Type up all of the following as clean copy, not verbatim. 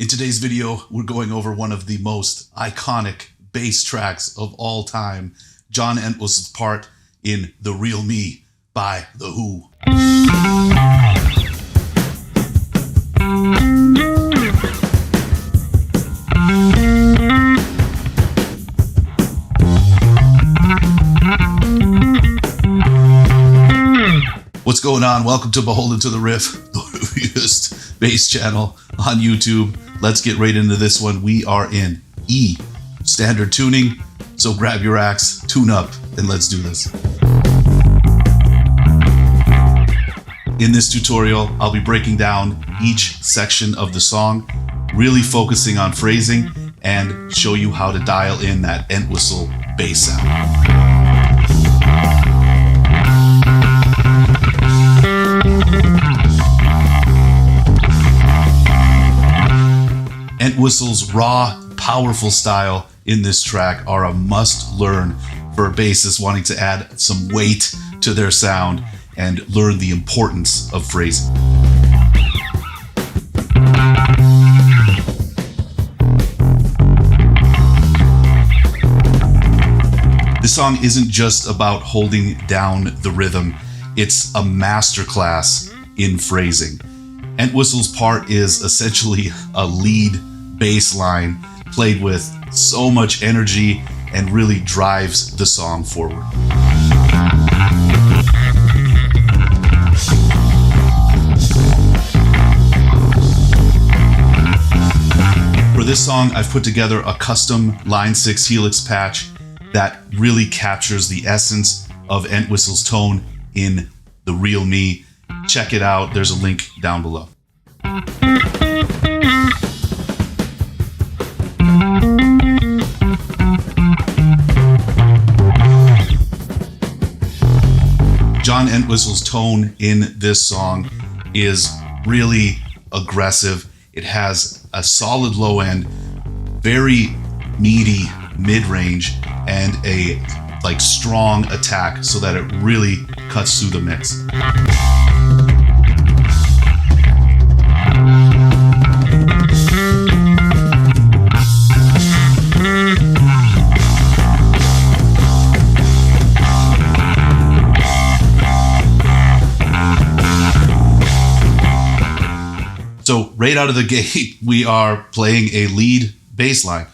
In today's video, we're going over one of the most iconic bass tracks of all time, John Entwistle's part in The Real Me by The Who. What's going on? Welcome to Beholden to the Riff, the weirdest bass channel on YouTube. Let's get right into this one. We are in E, standard tuning. So grab your axe, tune up, and let's do this. In this tutorial, I'll be breaking down each section of the song, really focusing on phrasing, and show you how to dial in that Entwistle bass sound. Entwistle's raw, powerful style in this track are a must-learn for bassists wanting to add some weight to their sound and learn the importance of phrasing. This song isn't just about holding down the rhythm, it's a masterclass in phrasing. Entwistle's part is essentially a lead bass line played with so much energy and really drives the song forward. For this song, I've put together a custom Line 6 Helix patch that really captures the essence of Entwistle's tone in The Real Me. Check it out. There's a link down below. John Entwistle's tone in this song is really aggressive. It has a solid low end, very meaty mid-range, and a strong attack so that it really cuts through the mix. So right out of the gate, we are playing a lead bass line.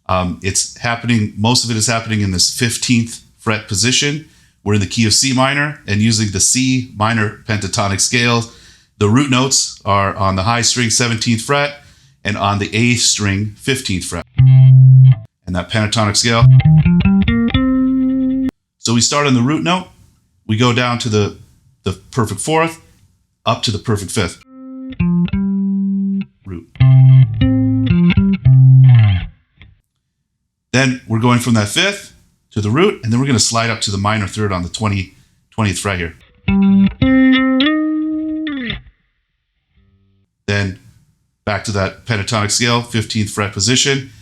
It's happening, most of it is happening in this 15th fret position. We're in the key of C minor and using the C minor pentatonic scales. The root notes are on the high string 17th fret and on the A string 15th fret. And that pentatonic scale. So we start on the root note, we go down to the perfect fourth, up to the perfect fifth. Root. Then we're going from that fifth to the root, and then we're going to slide up to the minor third on the 20th fret here. Then back to that pentatonic scale, 15th fret position.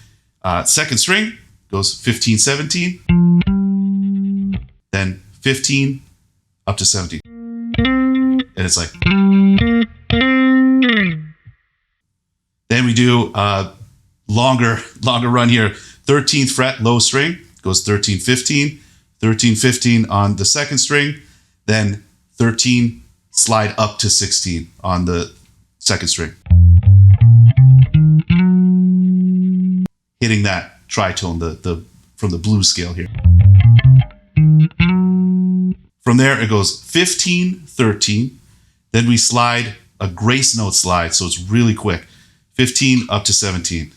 Second string goes 15, 17, then 15 up to 17. And it's like. Then we do a longer run here. 13th fret, low string, goes 13, 15, 13, 15 on the second string, then 13, slide up to 16 on the second string. Hitting that tritone, from the blues scale here. From there, it goes 15, 13, then we slide a grace note slide, so it's really quick. 15 up to 17.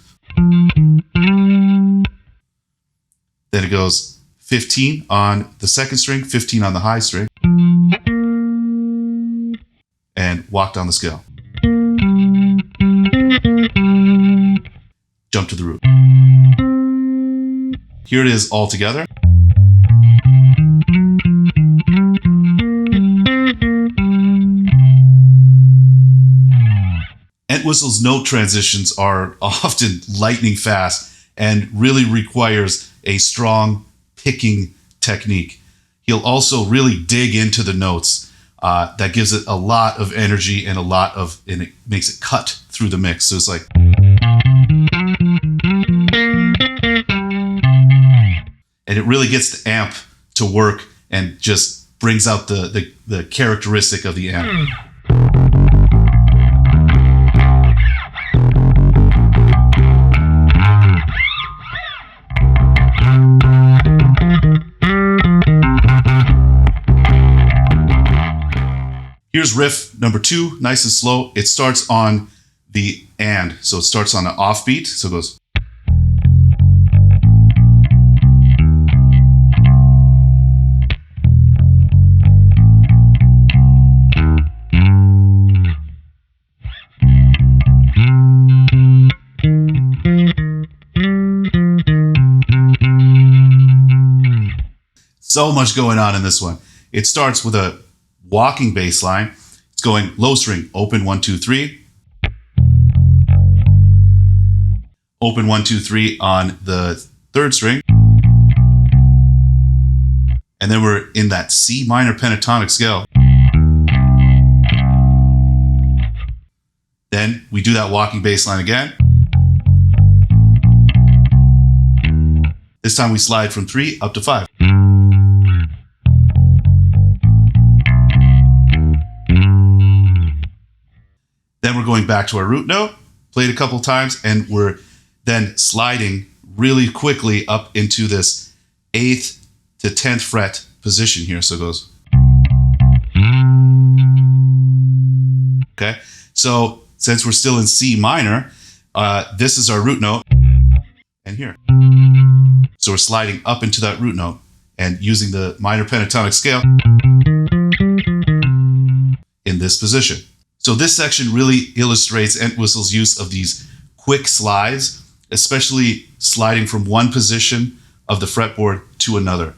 Then it goes 15 on the second string, 15 on the high string, and walk down the scale. Jump to the root. Here it is all together. Entwistle's note transitions are often lightning fast and really requires a strong picking technique. He'll also really dig into the notes. That gives it a lot of energy and it makes it cut through the mix. So it's like. And it really gets the amp to work and just brings out the characteristic of the amp. Here's riff number 2, nice and slow. It starts on the and, so it starts on an offbeat, so it goes. So much going on in this one. It starts with a walking bass line. It's going low string, open 1, 2, 3. Open 1, 2, 3 on the 3rd string. And then we're in that C minor pentatonic scale. Then we do that walking bass line again. This time we slide from 3 up to 5. Then we're going back to our root note, played a couple times, and we're then sliding really quickly up into this 8th to 10th fret position here. So it goes. Okay, so since we're still in C minor, this is our root note, and here. So we're sliding up into that root note and using the minor pentatonic scale in this position. So this section really illustrates Entwistle's use of these quick slides, especially sliding from one position of the fretboard to another.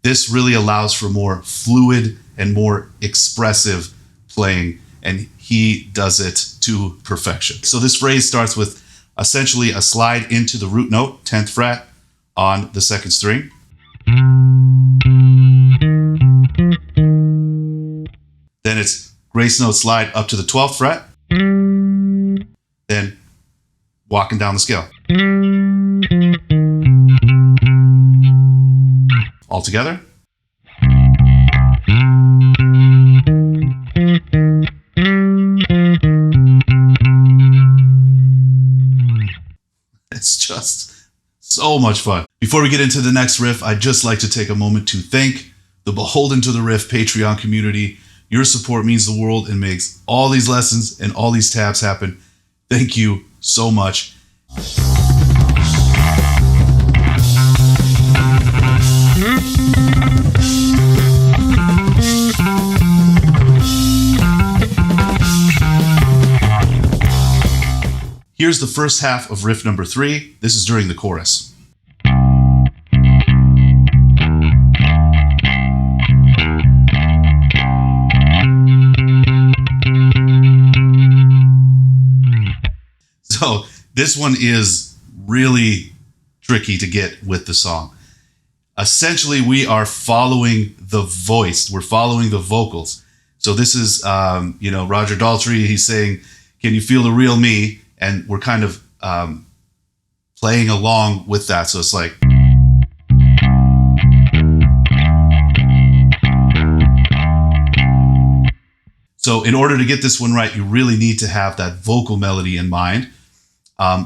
This really allows for more fluid and more expressive playing, and he does it to perfection. So this phrase starts with essentially a slide into the root note, 10th fret on the 2nd string. Then it's grace note slide up to the 12th fret, then walking down the scale. All together. It's just so much fun. Before we get into the next riff, I'd just like to take a moment to thank the Beholden to the Riff Patreon community. Your support means the world and makes all these lessons and all these tabs happen. Thank you so much. Here's the first half of riff number 3. This is during the chorus. So this one is really tricky to get with the song. Essentially, we are following the voice. We're following the vocals. So this is, Roger Daltrey. He's saying, "Can you feel the real me?" And we're kind of playing along with that. So it's like. So in order to get this one right, you really need to have that vocal melody in mind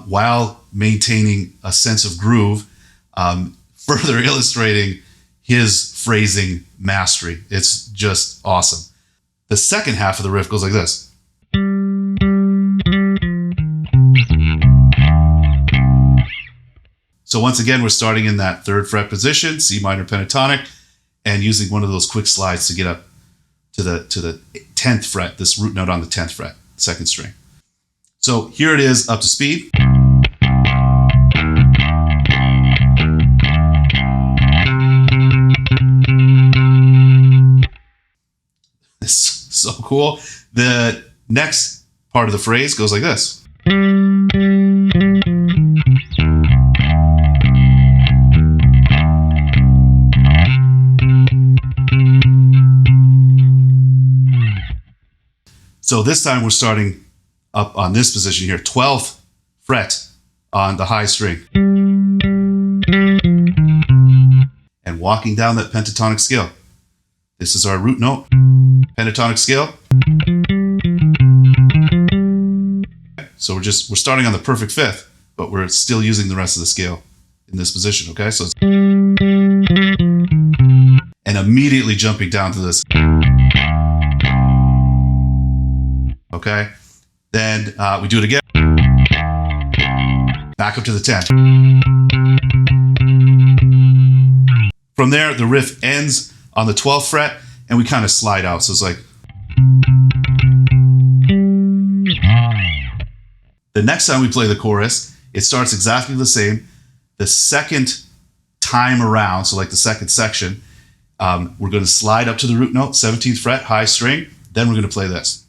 while maintaining a sense of groove, further illustrating his phrasing mastery. It's just awesome. The second half of the riff goes like this. So once again, we're starting in that 3rd fret position, C minor pentatonic, and using one of those quick slides to get up to the 10th fret, this root note on the 10th fret, 2nd string. So here it is up to speed. It's so cool. The next part of the phrase goes like this. So this time we're starting up on this position here, 12th fret on the high string. And walking down that pentatonic scale. This is our root note, pentatonic scale. So we're starting on the perfect fifth, but we're still using the rest of the scale in this position, okay? So it's, and immediately jumping down to this. Okay? Then we do it again. Back up to the 10. From there, the riff ends on the 12th fret, and we kind of slide out. So it's like. The next time we play the chorus, it starts exactly the same. The second time around, so like the second section, we're going to slide up to the root note, 17th fret, high string. Then we're going to play this.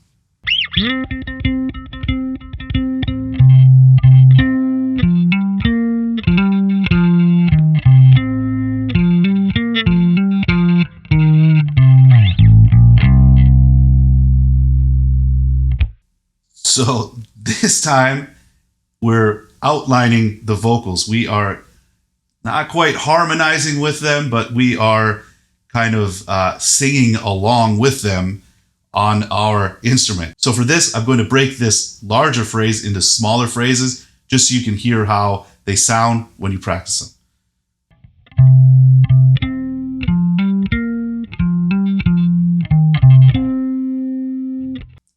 So this time we're outlining the vocals. We are not quite harmonizing with them, but we are kind of singing along with them on our instrument. So for this, I'm going to break this larger phrase into smaller phrases just so you can hear how they sound when you practice them.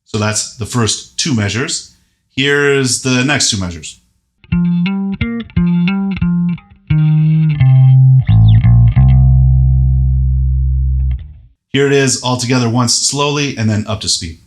So that's the first two measures. Here's the next two measures. Here it is all together once slowly and then up to speed.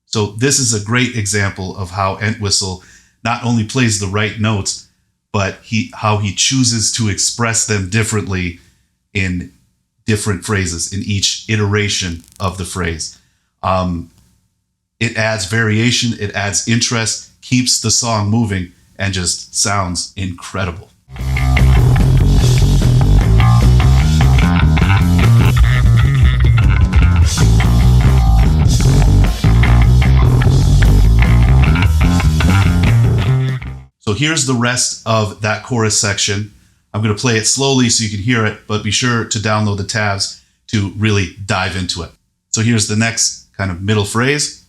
So this is a great example of how Entwistle not only plays the right notes, but how he chooses to express them differently in different phrases, in each iteration of the phrase. It adds variation, it adds interest, keeps the song moving, and just sounds incredible. So here's the rest of that chorus section. I'm going to play it slowly so you can hear it, but be sure to download the tabs to really dive into it. So here's the next kind of middle phrase.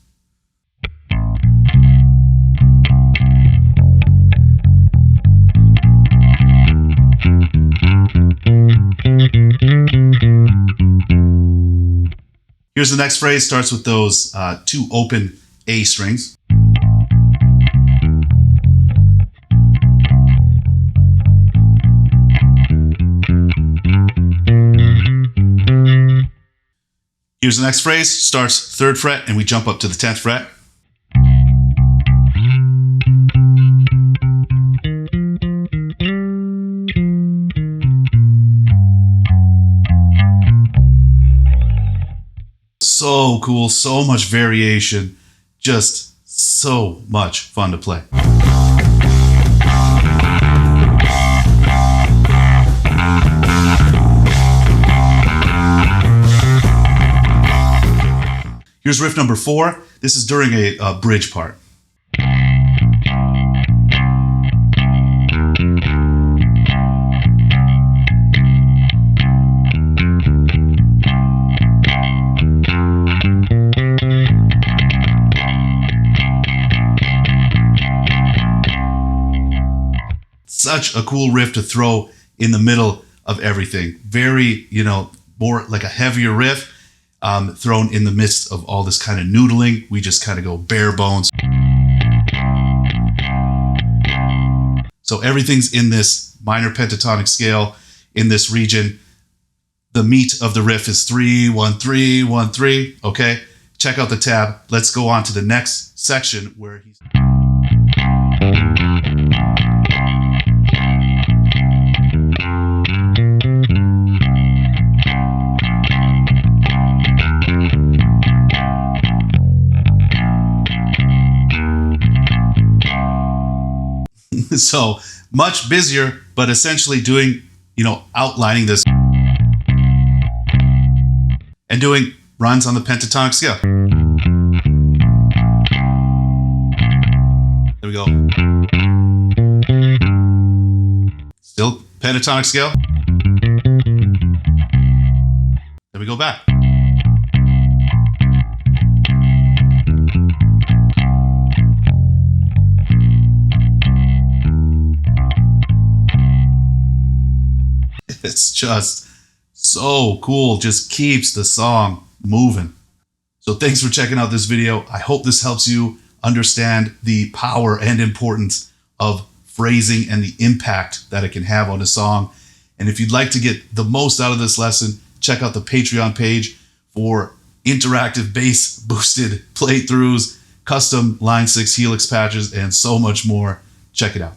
Here's the next phrase, starts with those two open A strings. Here's the next phrase, starts 3rd fret, and we jump up to the 10th fret. So cool, so much variation, just so much fun to play. Here's riff number 4. This is during a bridge part. Such a cool riff to throw in the middle of everything. Very, more like a heavier riff. Thrown in the midst of all this kind of noodling. We just kind of go bare bones. So everything's in this minor pentatonic scale in this region. The meat of the riff is 3-1-3-1-3. Okay, check out the tab. Let's go on to the next section where he's. So much busier, but essentially doing, outlining this and doing runs on the pentatonic scale. There we go. Still pentatonic scale. Then we go back. It's just so cool. Just keeps the song moving. So thanks for checking out this video. I hope this helps you understand the power and importance of phrasing and the impact that it can have on a song. And if you'd like to get the most out of this lesson, check out the Patreon page for interactive bass boosted playthroughs, custom Line 6 Helix patches, and so much more. Check it out.